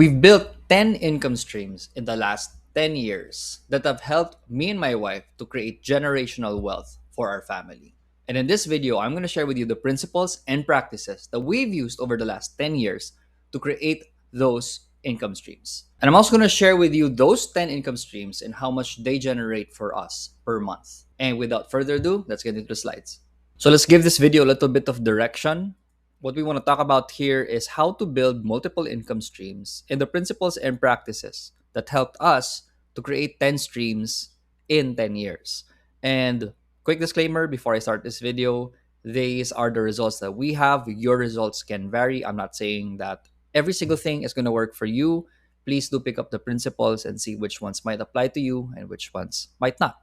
We've built 10 income streams in the last 10 years that have helped me and my wife to create generational wealth for our family. And in this video, I'm going to share with you the principles and practices that we've used over the last 10 years to create those income streams. And I'm also going to share with you those 10 income streams and how much they generate for us per month. And without further ado, let's get into the slides. So let's give this video a little bit of direction. What we want to talk about here is how to build multiple income streams and the principles and practices that helped us to create 10 streams in 10 years. And quick disclaimer before I start this video, these are the results that we have. Your results can vary. I'm not saying that every single thing is going to work for you. Please do pick up the principles and see which ones might apply to you and which ones might not.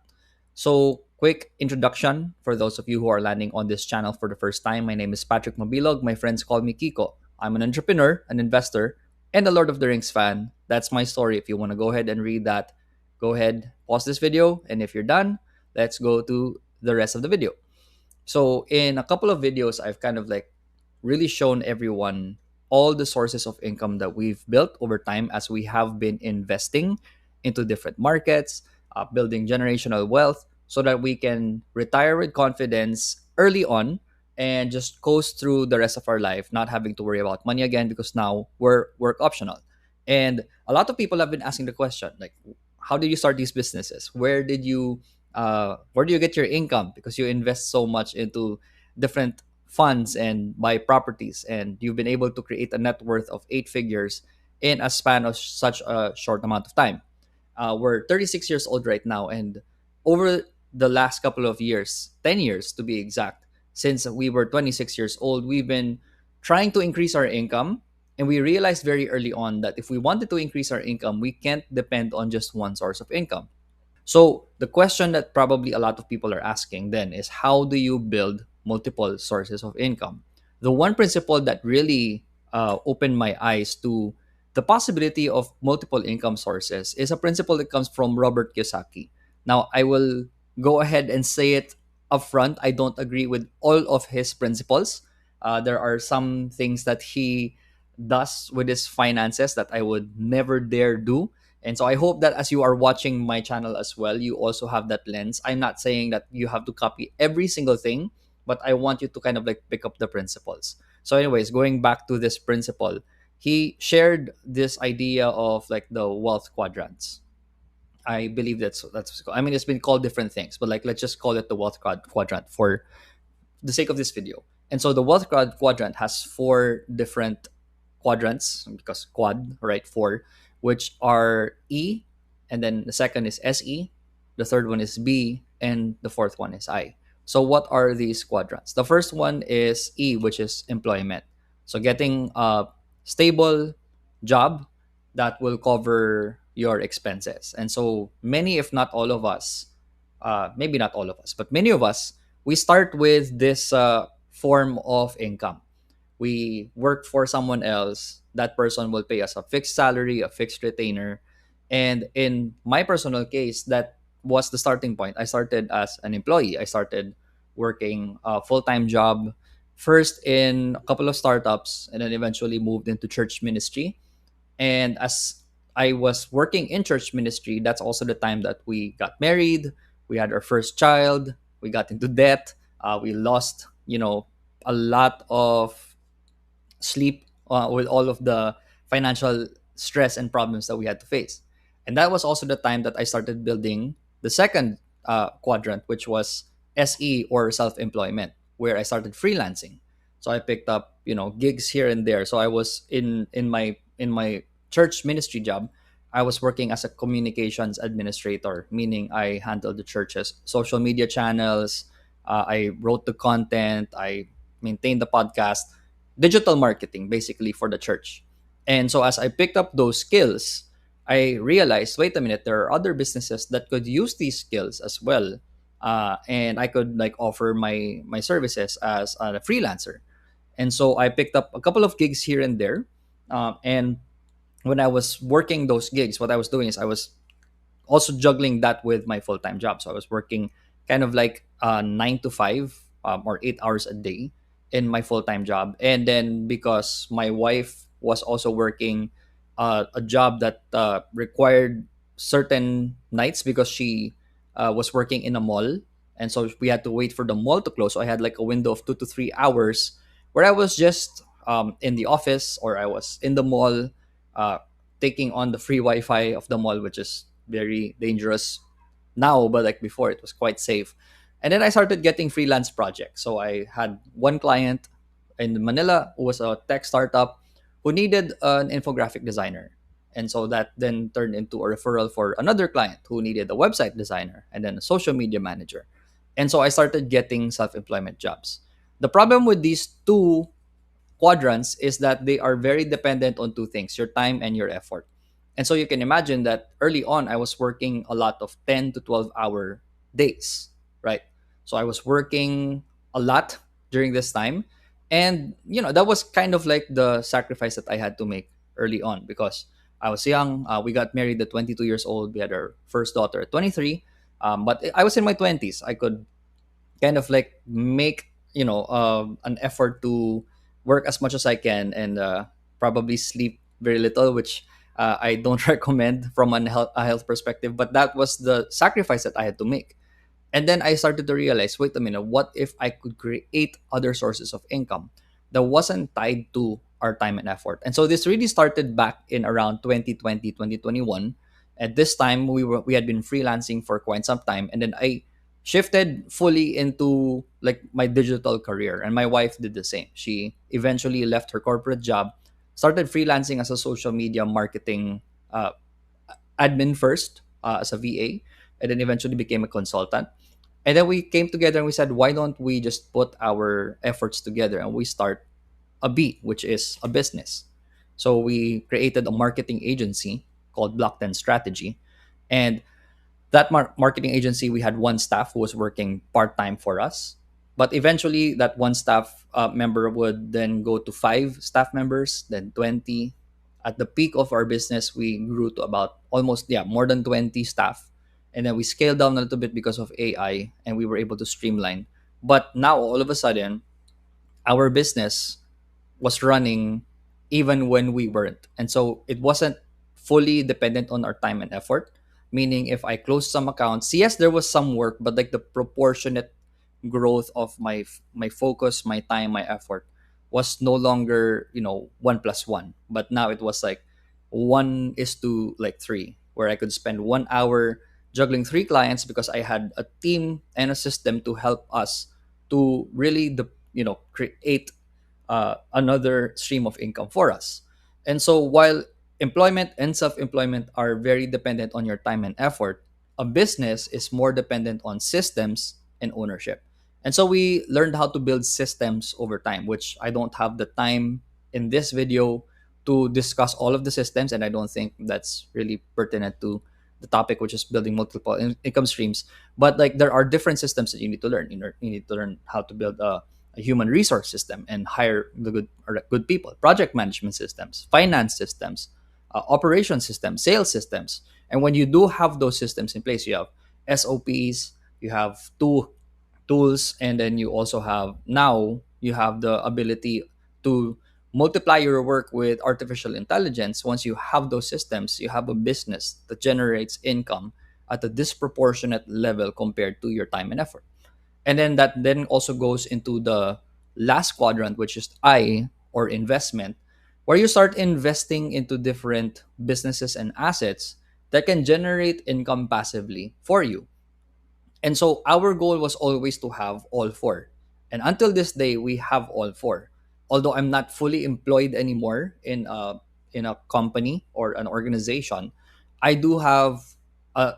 So, quick introduction for those of you who are landing on this channel for the first time. My name is Patrick Mabilog. My friends call me Kiko. I'm an entrepreneur, an investor, and a Lord of the Rings fan. That's my story. If you want to go ahead and read that, go ahead, pause this video. And if you're done, let's go to the rest of the video. So, in a couple of videos, I've kind of like really shown everyone all the sources of income that we've built over time as we have been investing into different markets, building generational wealth so that we can retire with confidence early on and just coast through the rest of our life, not having to worry about money again because now we're work optional. And a lot of people have been asking the question, like, how did you start these businesses? Where do you get your income? Because you invest so much into different funds and buy properties, and you've been able to create a net worth of 8 figures in a span of such a short amount of time. We're 36 years old right now, and over the last couple of years, 10 years to be exact, since we were 26 years old, we've been trying to increase our income. And we realized very early on that if we wanted to increase our income, we can't depend on just one source of income. So the question that probably a lot of people are asking then is, how do you build multiple sources of income? The one principle that really opened my eyes to the possibility of multiple income sources is a principle that comes from Robert Kiyosaki. Now, I will go ahead and say it upfront. I don't agree with all of his principles. There are some things that he does with his finances that I would never dare do. And so I hope that as you are watching my channel as well, you also have that lens. I'm not saying that you have to copy every single thing, but I want you to kind of like pick up the principles. So, anyways, going back to this principle, he shared this idea of like the wealth quadrants. I believe that's I mean, it's been called different things, but like let's just call it the quadrant for the sake of this video. And so the quadrant has four different quadrants because quad, right? Four, which are E, and then the second is SE, the third one is B, and the fourth one is I. So what are these quadrants? The first one is E, which is employment. So getting a stable job that will cover your expenses. And so many, if not all of us, maybe not all of us, but many of us, we start with this form of income. We work for someone else. That person will pay us a fixed salary, a fixed retainer. And in my personal case, that was the starting point. I started as an employee. I started working a full-time job, first in a couple of startups, and then eventually moved into church ministry. And as I was working in church ministry, that's also the time that we got married. We had our first child. We got into debt. We lost, a lot of sleep with all of the financial stress and problems that we had to face. And that was also the time that I started building the second quadrant, which was SE, or self-employment, where I started freelancing. So I picked up, gigs here and there. So I was in my church ministry job. I was working as a communications administrator, meaning I handled the church's social media channels. I wrote the content. I maintained the podcast, digital marketing basically for the church. And so as I picked up those skills, I realized, wait a minute, there are other businesses that could use these skills as well. And I could like offer my services as a freelancer. And so I picked up a couple of gigs here and there. And when I was working those gigs, what I was doing is I was also juggling that with my full-time job. So I was working kind of like 9 to 5, or 8 hours a day in my full-time job. And then because my wife was also working a job that required certain nights because she was working in a mall, and so we had to wait for the mall to close. So I had like a window of 2 to 3 hours where I was just in the office or I was in the mall, uh, taking on the free Wi-Fi of the mall, which is very dangerous now, but like before, it was quite safe. And then I started getting freelance projects. So I had one client in Manila who was a tech startup who needed an infographic designer. And so that then turned into a referral for another client who needed a website designer and then a social media manager. And so I started getting self employment jobs. The problem with these two quadrants is that they are very dependent on two things: your time and your effort. And so you can imagine that early on, I was working a lot of 10 to 12-hour days, right? So I was working a lot during this time. And, that was kind of like the sacrifice that I had to make early on because I was young. We got married at 22 years old. We had our first daughter at 23. But I was in my 20s. I could kind of like make an effort to work as much as I can and probably sleep very little, which I don't recommend from a health perspective. But that was the sacrifice that I had to make. And then I started to realize, wait a minute, what if I could create other sources of income that wasn't tied to our time and effort? And so this really started back in around 2020, 2021. At this time, we had been freelancing for quite some time. And then I shifted fully into like my digital career. And my wife did the same. She eventually left her corporate job, started freelancing as a social media marketing uh, admin first, as a VA, and then eventually became a consultant. And then we came together and we said, why don't we just put our efforts together and we start a B, which is a business. So we created a marketing agency called Block 10 Strategy. And that marketing agency, we had one staff who was working part-time for us, but eventually that one staff member would then go to 5 staff members, then 20. At the peak of our business, we grew to about almost, yeah, more than 20 staff. And then we scaled down a little bit because of AI and we were able to streamline. But now all of a sudden, our business was running even when we weren't. And so it wasn't fully dependent on our time and effort. Meaning, if I closed some accounts, yes, there was some work, but like the proportionate growth of my focus, my time, my effort was no longer 1+1, but now it was like 1:3, where I could spend 1 hour juggling 3 clients because I had a team and a system to help us to really create another stream of income for us. And so while employment and self-employment are very dependent on your time and effort, a business is more dependent on systems and ownership. And so we learned how to build systems over time, which I don't have the time in this video to discuss all of the systems, and I don't think that's really pertinent to the topic, which is building multiple income streams. But like there are different systems that you need to learn. You need to learn how to build a human resource system and hire the good people, project management systems, finance systems, operation systems, sales systems. And when you do have those systems in place, you have SOPs, you have tools, and then you also have now you have the ability to multiply your work with artificial intelligence. Once you have those systems, you have a business that generates income at a disproportionate level compared to your time and effort. And then that then also goes into the last quadrant, which is I, or investment, where you start investing into different businesses and assets that can generate income passively for you. And so our goal was always to have all four. And until this day, we have all four. Although I'm not fully employed anymore in a company or an organization, I do have a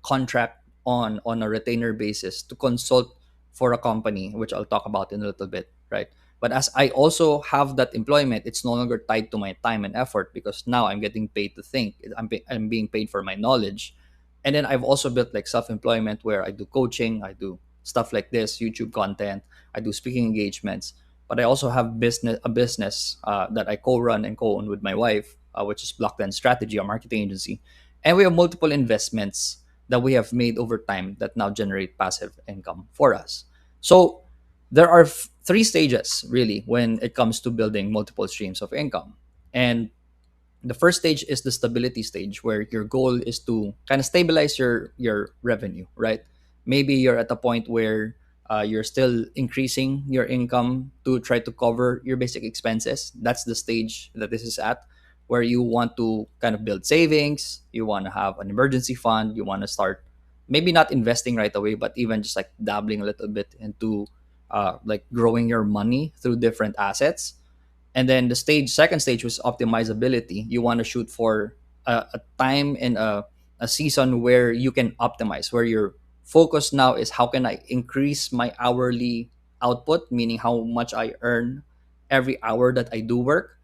contract on a retainer basis to consult for a company, which I'll talk about in a little bit, right? But as I also have that employment, it's no longer tied to my time and effort because now I'm getting paid to think. I'm being paid for my knowledge. And then I've also built like self-employment where I do coaching, I do stuff like this, YouTube content, I do speaking engagements. But I also have a business that I co-run and co-own with my wife, which is Block 10 Strategy, a marketing agency. And we have multiple investments that we have made over time that now generate passive income for us. So there are 3 stages really when it comes to building multiple streams of income. And The first stage is the stability stage, where your goal is to kind of stabilize your revenue, right? Maybe you're at a point where you're still increasing your income to try to cover your basic expenses. That's the stage that this is at, where you want to kind of build savings, you want to have an emergency fund, you want to start maybe not investing right away, but even just like dabbling a little bit into like growing your money through different assets. And then the second stage was optimizability. You want to shoot for a time and a season where you can optimize, where your focus now is how can I increase my hourly output, meaning how much I earn every hour that I do work,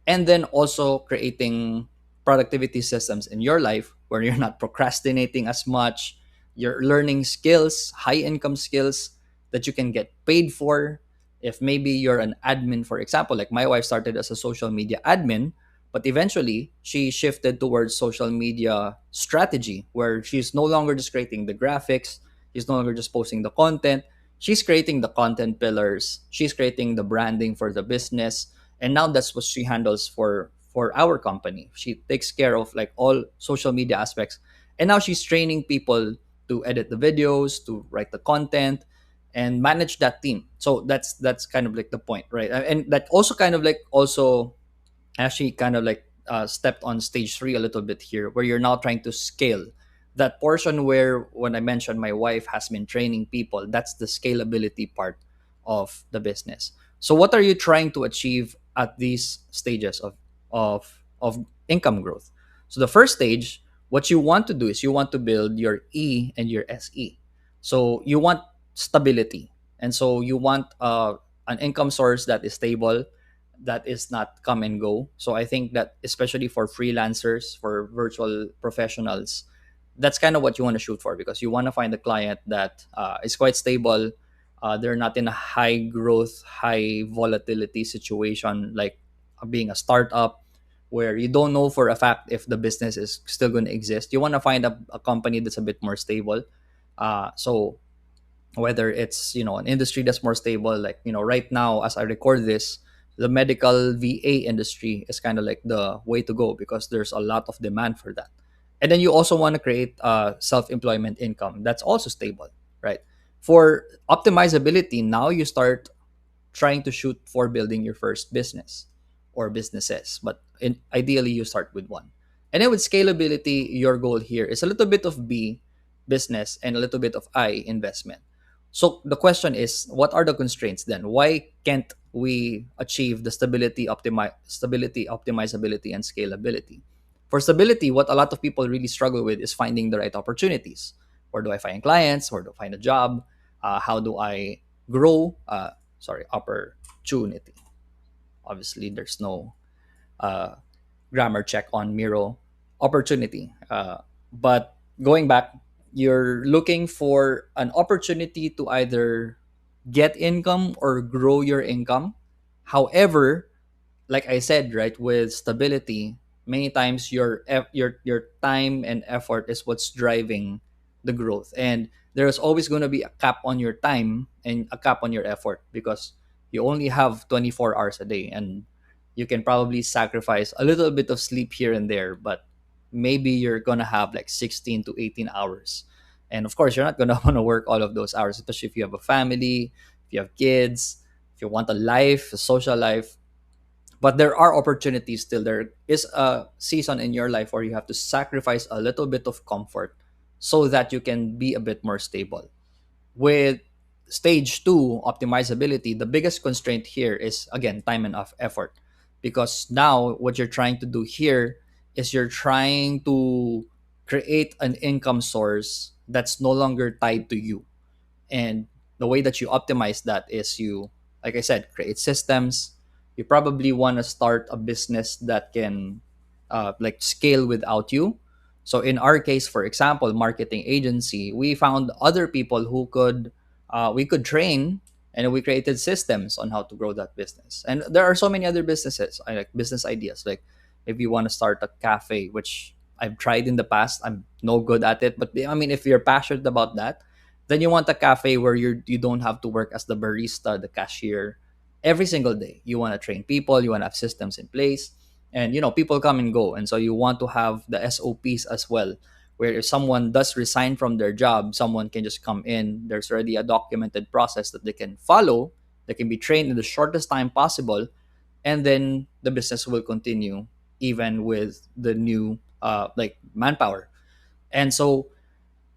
and then also creating productivity systems in your life where you're not procrastinating as much. You're learning skills, high income skills that you can get paid for. If maybe you're an admin, for example, like my wife started as a social media admin, but eventually she shifted towards social media strategy, where she's no longer just creating the graphics, she's no longer just posting the content, she's creating the content pillars, she's creating the branding for the business. And now that's what she handles for our company. She takes care of like all social media aspects, and now she's training people to edit the videos, to write the content, and manage that team. So that's kind of like the point, right? And that also kind of like also actually kind of like stepped on stage three a little bit here, where you're now trying to scale that portion, where when I mentioned my wife has been training people, that's the scalability part of the business. So what are you trying to achieve at these stages of income growth? So the first stage, what you want to do is you want to build your E and your SE. So you want stability, and so you want an income source that is stable, that is not come and go. So I think that especially for freelancers, for virtual professionals, that's kind of what you want to shoot for, because you want to find a client that is quite stable. They're not in a high growth, high volatility situation like being a startup, where you don't know for a fact if the business is still going to exist. You want to find a company that's a bit more stable. So whether it's an industry that's more stable, like right now as I record this, the medical VA industry is kind of like the way to go, because there's a lot of demand for that. And then you also want to create self-employment income that's also stable, right? For optimizability, now you start trying to shoot for building your first business or businesses, but ideally you start with one. And then with scalability, your goal here is a little bit of B, business, and a little bit of I, investment. So the question is, what are the constraints then? Why can't we achieve the stability, optimizability, and scalability? For stability, what a lot of people really struggle with is finding the right opportunities. Where do I find clients? Where do I find a job? How do I grow? Opportunity. Obviously, there's no uh, grammar check on Miro. Opportunity. But going back, you're looking for an opportunity to either get income or grow your income. However, like I said, right, with stability, many times your time and effort is what's driving the growth, and there's always going to be a cap on your time and a cap on your effort, because you only have 24 hours a day, and you can probably sacrifice a little bit of sleep here and there, but maybe you're going to have like 16 to 18 hours. And of course, you're not going to want to work all of those hours, especially if you have a family, if you have kids, if you want a life, a social life. But there are opportunities still. There is a season in your life where you have to sacrifice a little bit of comfort so that you can be a bit more stable. With stage two, optimizability, the biggest constraint here is again time and effort, because now what you're trying to do here is you're trying to create an income source that's no longer tied to you. And the way that you optimize that is you, like I said, create systems. You probably want to start a business that can like scale without you. So in our case, for example, marketing agency, we found other people who could we could train, and we created systems on how to grow that business. And there are so many other businesses. I like business ideas, like if you want to start a cafe, which I've tried in the past. I'm no good at it, but I mean, if you're passionate about that, then you want a cafe where you don't have to work as the barista, the cashier, every single day. You want to train people. You want to have systems in place. And people come and go, and so you want to have the SOPs as well, where if someone does resign from their job, someone can just come in. There's already a documented process that they can follow. They can be trained in the shortest time possible, and then the business will continue even with the new like manpower. And so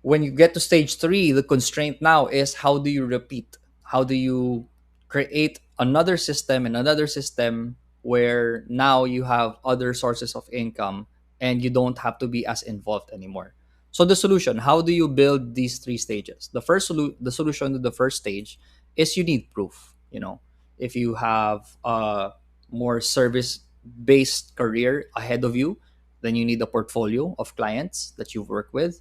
when you get to stage three, the constraint now is, how do you repeat? How do you create another system and another system where now you have other sources of income and you don't have to be as involved anymore? So the solution, how do you build these three stages? The solution to the first stage is, you need proof. If you have a more service based career ahead of you, then you need a portfolio of clients that you've worked with.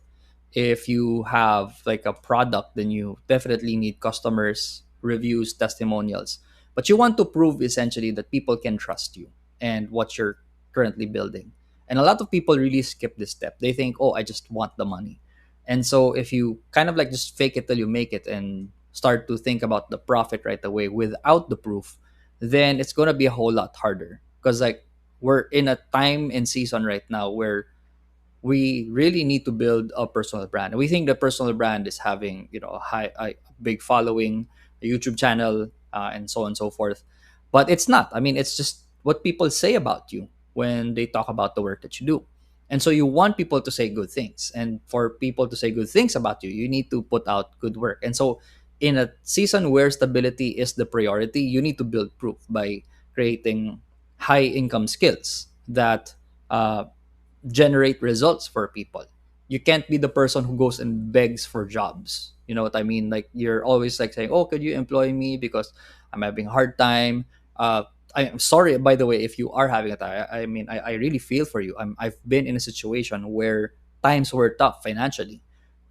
If you have like a product, then you definitely need customers, reviews, testimonials. But you want to prove essentially that people can trust you and what you're currently building. And a lot of people really skip this step. They think, oh, I just want the money. And so if you kind of like just fake it till you make it and start to think about the profit right away without the proof, then it's going to be a whole lot harder. Because like, we're in a time and season right now where we really need to build a personal brand. We think the personal brand is having, a big following, a YouTube channel, and so on and so forth. But it's not. I mean, it's just what people say about you when they talk about the work that you do. And so you want people to say good things. And for people to say good things about you, you need to put out good work. And so in a season where stability is the priority, you need to build proof by creating high income skills that generate results for people. You can't be the person who goes and begs for jobs. You know what I mean? Like, you're always like saying, "Oh, could you employ me because I'm having a hard time." Uh, I'm sorry, by the way, if you are having a time. I mean, I really feel for you. I've been in a situation where times were tough financially,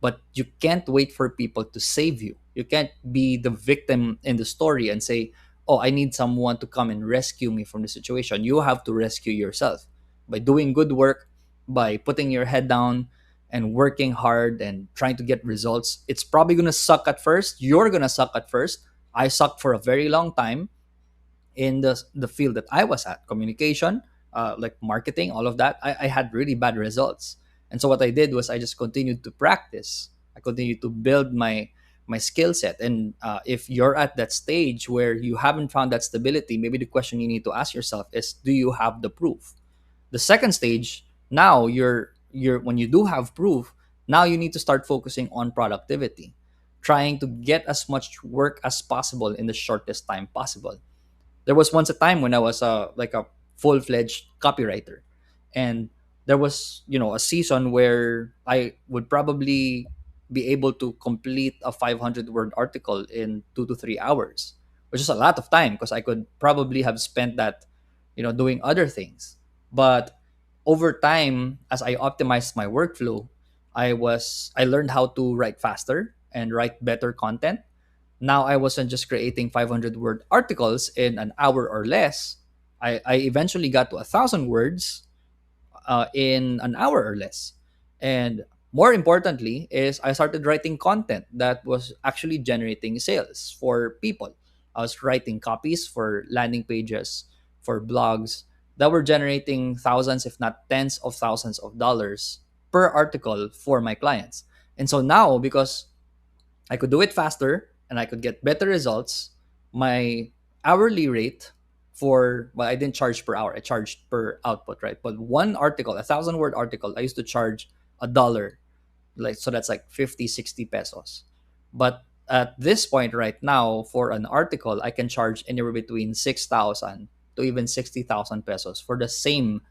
but you can't wait for people to save you. You can't be the victim in the story and say, "Oh, I need someone to come and rescue me from the situation." You have to rescue yourself by doing good work, by putting your head down and working hard and trying to get results. It's probably going to suck at first. You're going to suck at first. I sucked for a very long time in the field that I was at, communication, like marketing, all of that. I had really bad results. And so what I did was, I just continued to practice. I continued to build my skill set. And if you're at that stage where you haven't found that stability, maybe the question you need to ask yourself is, do you have the proof? The second stage, now you're when you do have proof, now you need to start focusing on productivity, trying to get as much work as possible in the shortest time possible. There was once a time when I was like a full-fledged copywriter, and there was, a season where I would probably be able to complete a 500 word article in 2 to 3 hours, which is a lot of time because I could probably have spent that, doing other things. But over time, as I optimized my workflow, I learned how to write faster and write better content. Now I wasn't just creating 500 word articles in an hour or less. I eventually got to 1,000 words in an hour or less. And more importantly is, I started writing content that was actually generating sales for people. I was writing copies for landing pages, for blogs that were generating thousands, if not tens of thousands of dollars per article for my clients. And so now, because I could do it faster and I could get better results, my hourly rate for, well, I didn't charge per hour, I charged per output, right? But one article, 1,000 word article, I used to charge $1, like, so that's like 50, 60 pesos. But at this point right now, for an article, I can charge anywhere between 6,000 to even 60,000 pesos for the same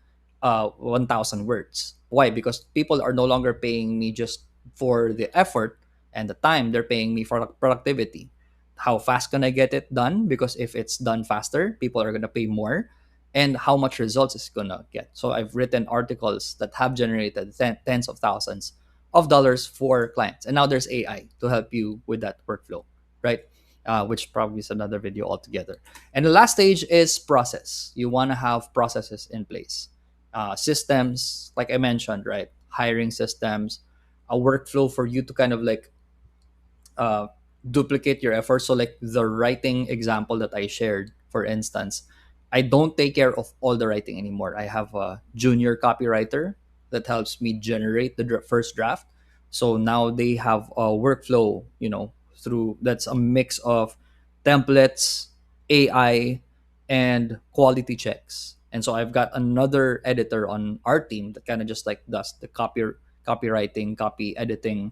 1,000 words. Why? Because people are no longer paying me just for the effort and the time. They're paying me for productivity. How fast can I get it done? Because if it's done faster, people are going to pay more. And how much results it's going to get. So I've written articles that have generated tens of thousands of dollars for clients. And now there's AI to help you with that workflow, right? Which probably is another video altogether. And the last stage is process. You want to have processes in place, systems, like I mentioned, right? Hiring systems, a workflow for you to kind of like duplicate your efforts. So, like the writing example that I shared, for instance, I don't take care of all the writing anymore. I have a junior copywriter that helps me generate the first draft. So now they have a workflow, through that's a mix of templates, AI, and quality checks. And so I've got another editor on our team that kind of just like does the copywriting, copy editing,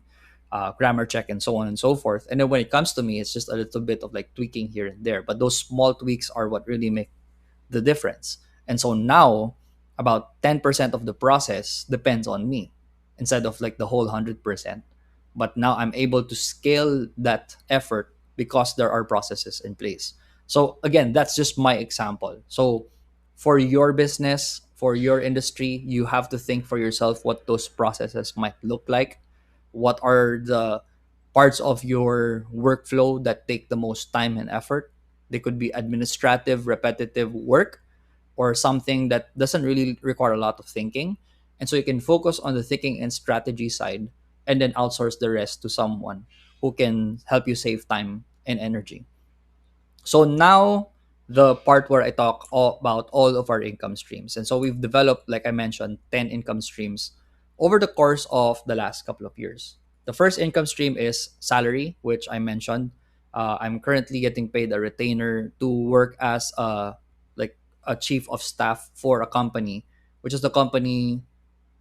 grammar check, and so on and so forth. And then when it comes to me, it's just a little bit of like tweaking here and there. But those small tweaks are what really make the difference. And so now about 10% of the process depends on me instead of like the whole 100%. But now I'm able to scale that effort because there are processes in place. So again, that's just my example. So for your business, for your industry, you have to think for yourself what those processes might look like. What are the parts of your workflow that take the most time and effort? They could be administrative, repetitive work, or something that doesn't really require a lot of thinking. And so you can focus on the thinking and strategy side and then outsource the rest to someone who can help you save time and energy. So now the part where I talk about all of our income streams. And so we've developed, like I mentioned, 10 income streams over the course of the last couple of years. The first income stream is salary, which I mentioned. I'm currently getting paid a retainer to work as a chief of staff for a company, which is the company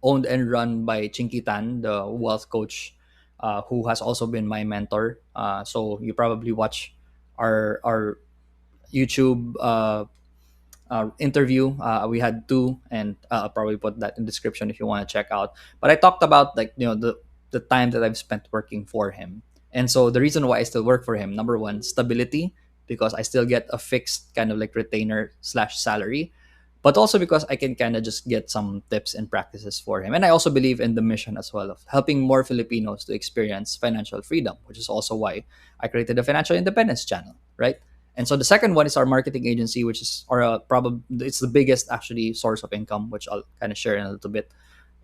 owned and run by Chinkee Tan, the wealth coach, who has also been my mentor. So you probably watch our YouTube interview. We had two, and I'll probably put that in description if you want to check out. But I talked about like the time that I've spent working for him, and so the reason why I still work for him, number one, stability, because I still get a fixed kind of like retainer slash salary, but also because I can kind of just get some tips and practices for him. And I also believe in the mission as well of helping more Filipinos to experience financial freedom, which is also why I created the Financial Independence channel, right? And so the second one is our marketing agency, which is our probably it's the biggest actually source of income, which I'll kind of share in a little bit.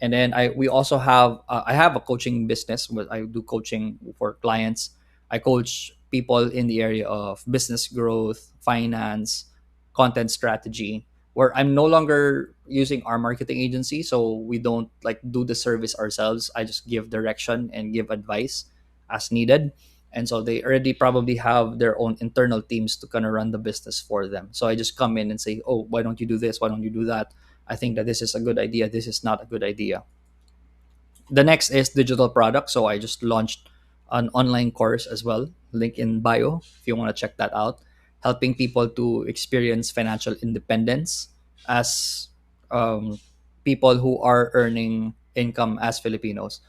And then we also have I have a coaching business where I do coaching for clients. I coach people in the area of business growth, finance, content strategy, where I'm no longer using our marketing agency, so we don't like do the service ourselves. I just give direction and give advice as needed. And so they already probably have their own internal teams to kind of run the business for them. So I just come in and say, oh, why don't you do this? Why don't you do that? I think that this is a good idea. This is not a good idea. The next is digital products. So I just launched an online course as well, link in bio if you want to check that out, helping people to experience financial independence as people who are earning income as Filipinos.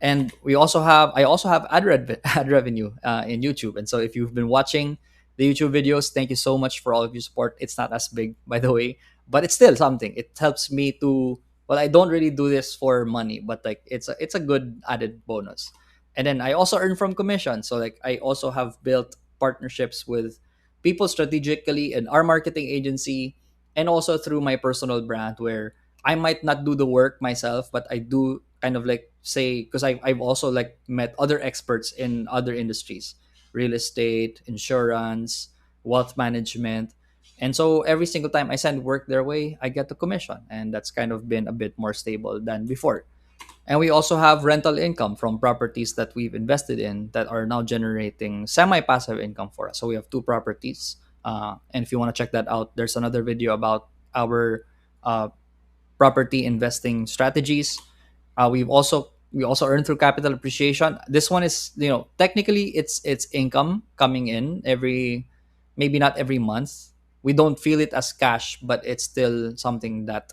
And I also have ad revenue in YouTube. And so if you've been watching the YouTube videos, thank you so much for all of your support. It's not as big, by the way, but it's still something. It helps me to, well, I don't really do this for money, but like it's a good added bonus. And then I also earn from commission. So like I also have built partnerships with people strategically in our marketing agency and also through my personal brand where I might not do the work myself, but I do kind of like say, because I've also like met other experts in other industries, real estate, insurance, wealth management. And so every single time I send work their way, I get the commission. And that's kind of been a bit more stable than before. And we also have rental income from properties that we've invested in that are now generating semi passive income for us. So we have two properties. And if you want to check that out, there's another video about our uh, property investing strategies. We also earn through capital appreciation. This one is, technically it's income coming in every, maybe not every month. We don't feel it as cash, but it's still something that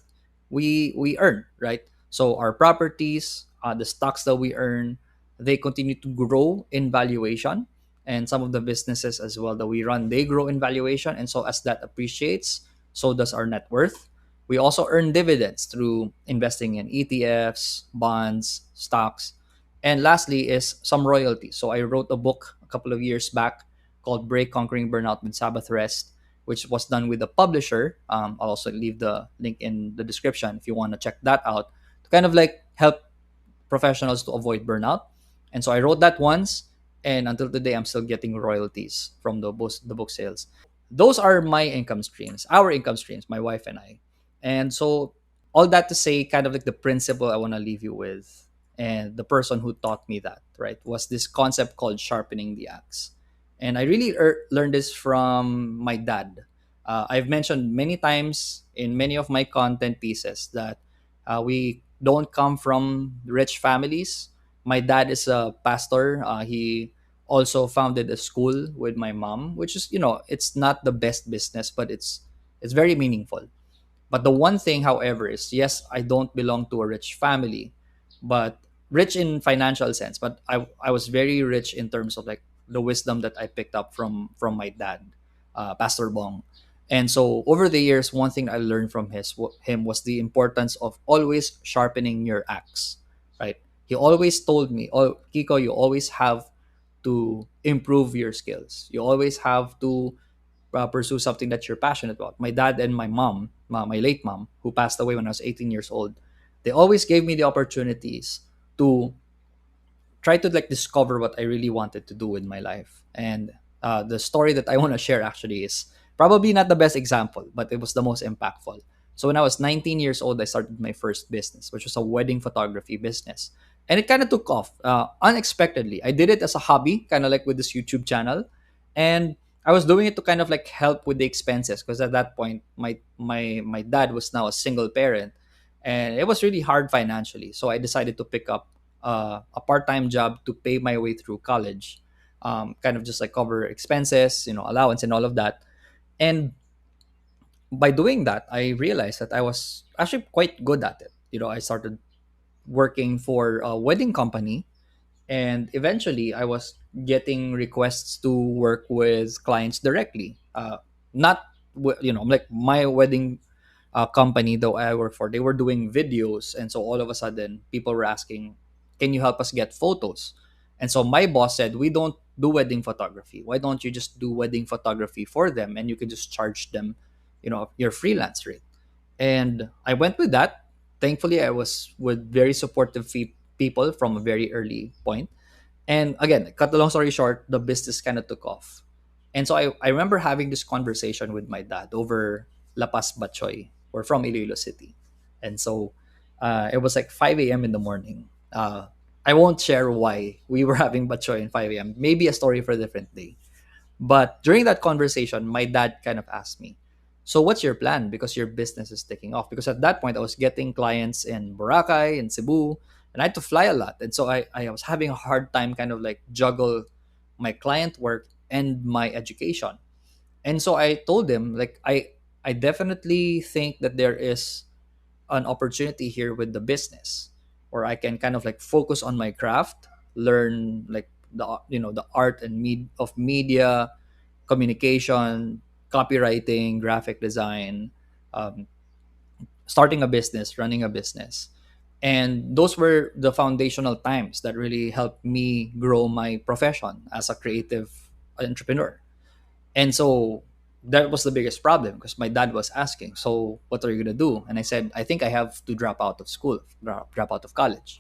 we earn, right? So our properties, the stocks that we earn, they continue to grow in valuation, and some of the businesses as well that we run, they grow in valuation, and so as that appreciates, so does our net worth. We also earn dividends through investing in ETFs, bonds, stocks. And lastly is some royalties. So I wrote a book a couple of years back called Break Conquering Burnout with Sabbath Rest, which was done with a publisher. I'll also leave the link in the description if you want to check that out to kind of like help professionals to avoid burnout. And so I wrote that once, and until today, I'm still getting royalties from the book sales. those are my income streams, our income streams, my wife and I. And so, all that to say, kind of like the principle I want to leave you with, and the person who taught me that, right, was this concept called sharpening the axe. And I really learned this from my dad. I've mentioned many times in many of my content pieces that we don't come from rich families. My dad is a pastor. He also founded a school with my mom, which is, it's not the best business, but it's very meaningful. But the one thing, however, is yes, I don't belong to a rich family, but rich in financial sense. But I was very rich in terms of like the wisdom that I picked up from my dad, Pastor Bong. And so over the years, one thing I learned from him was the importance of always sharpening your axe. Right? He always told me, "Oh, Kiko, you always have to improve your skills. You always have to pursue something that you're passionate about." My dad and my mom, my late mom, who passed away when I was 18 years old, they always gave me the opportunities to try to like discover what I really wanted to do with my life. And the story that I want to share actually is probably not the best example, but it was the most impactful. So when I was 19 years old, I started my first business, which was a wedding photography business. And it kind of took off unexpectedly. I did it as a hobby, kind of like with this YouTube channel. And I was doing it to kind of like help with the expenses because at that point, my dad was now a single parent, and it was really hard financially. So I decided to pick up a part-time job to pay my way through college, kind of just like cover expenses, allowance and all of that. And by doing that, I realized that I was actually quite good at it. I started working for a wedding company, and eventually I was getting requests to work with clients directly. Not, like my wedding company though I work for, they were doing videos, and so all of a sudden people were asking, "Can you help us get photos?" And so my boss said, "We don't do wedding photography. Why don't you just do wedding photography for them, and you can just charge them, your freelance rate?" And I went with that. Thankfully, I was with very supportive people from a very early point. And again, cut the long story short, the business kind of took off. And so I remember having this conversation with my dad over La Paz Bachoy. We're from Iloilo City. And so it was like 5 a.m. in the morning. I won't share why we were having Bachoy in 5 a.m. Maybe a story for a different day. But during that conversation, my dad kind of asked me, "So what's your plan? Because your business is taking off." Because at that point, I was getting clients in Boracay, in Cebu, and I had to fly a lot. And so I was having a hard time kind of like juggle my client work and my education. And so I told him, like, I definitely think that there is an opportunity here with the business, or I can kind of like focus on my craft, learn like the art and of media communication, copywriting, graphic design, um, starting a business, running a business. And those were the foundational times that really helped me grow my profession as a creative entrepreneur. And so that was the biggest problem because my dad was asking, "So what are you going to do?" And I said, "I think I have to drop out of school, drop out of college."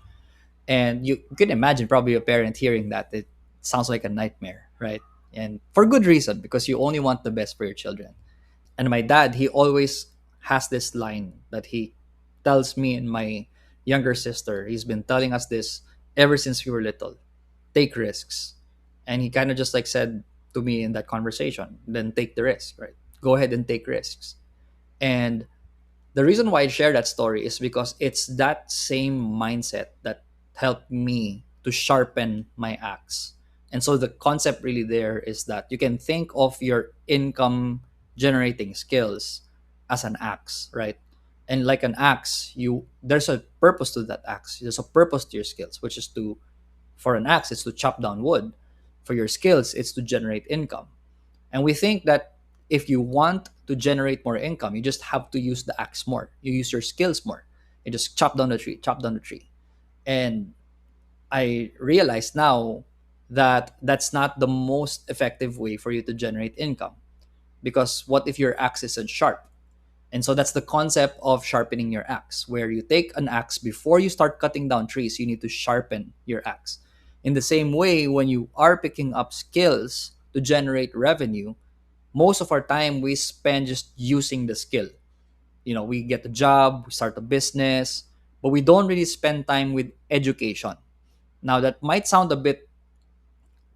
And you can imagine probably a parent hearing that. It sounds like a nightmare, right? And for good reason, because you only want the best for your children. And my dad, he always has this line that he tells me and my younger sister. He's been telling us this ever since we were little: take risks. And he kind of just like said to me in that conversation, "Then take the risk, right? Go ahead and take risks." And the reason why I share that story is because it's that same mindset that helped me to sharpen my axe. And so the concept really there is that you can think of your income generating skills as an axe, right? And like an axe, there's a purpose to that axe. There's a purpose to your skills, which is to for an axe, it's to chop down wood. For your skills, it's to generate income. And we think that if you want to generate more income, you just have to use the axe more. You use your skills more. You just chop down the tree, chop down the tree. And I realize now that that's not the most effective way for you to generate income. Because what if your axe isn't sharp? And so that's the concept of sharpening your axe, where you take an axe before you start cutting down trees, you need to sharpen your axe. In the same way, when you are picking up skills to generate revenue, most of our time we spend just using the skill. We get a job, we start a business, but we don't really spend time with education. Now that might sound a bit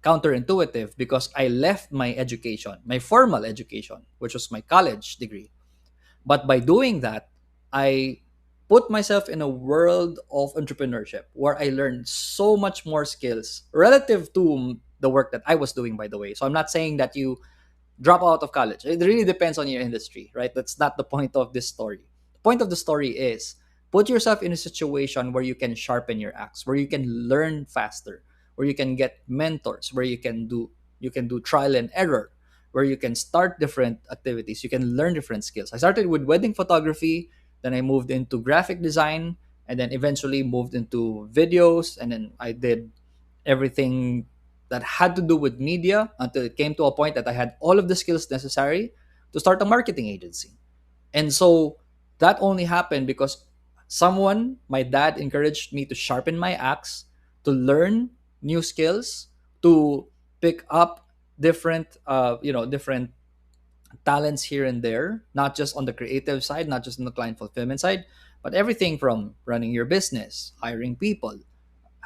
counterintuitive because I left my education, my formal education, which was my college degree. But by doing that, I put myself in a world of entrepreneurship where I learned so much more skills relative to the work that I was doing, by the way. So I'm not saying that you drop out of college. It really depends on your industry, right? That's not the point of this story. The point of the story is put yourself in a situation where you can sharpen your axe, where you can learn faster, where you can get mentors, where you can do trial and error, where you can start different activities, you can learn different skills. I started with wedding photography, then I moved into graphic design, and then eventually moved into videos, and then I did everything that had to do with media until it came to a point that I had all of the skills necessary to start a marketing agency. And so that only happened because my dad, encouraged me to sharpen my axe, to learn new skills, to pick up different talents here and there, not just on the creative side, not just on the client fulfillment side, but everything from running your business, hiring people,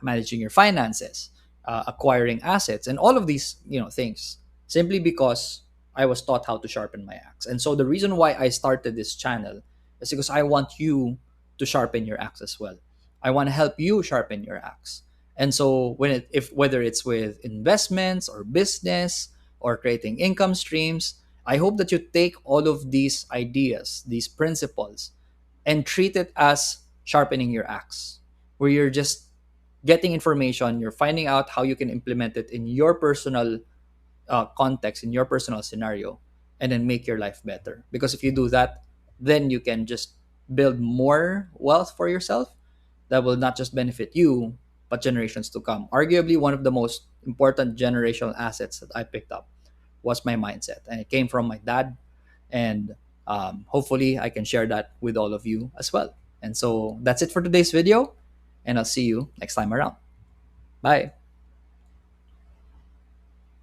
managing your finances, acquiring assets, and all of these things, simply because I was taught how to sharpen my axe. And so the reason why I started this channel is because I want you to sharpen your axe as well. I want to help you sharpen your axe. And so if whether it's with investments or business or creating income streams, I hope that you take all of these ideas, these principles, and treat it as sharpening your axe, where you're just getting information, you're finding out how you can implement it in your personal context, in your personal scenario, and then make your life better. Because if you do that, then you can just build more wealth for yourself that will not just benefit you, but generations to come. Arguably, one of the most important generational assets that I picked up was my mindset, and it came from my dad. And hopefully, I can share that with all of you as well. And so that's it for today's video, and I'll see you next time around. Bye.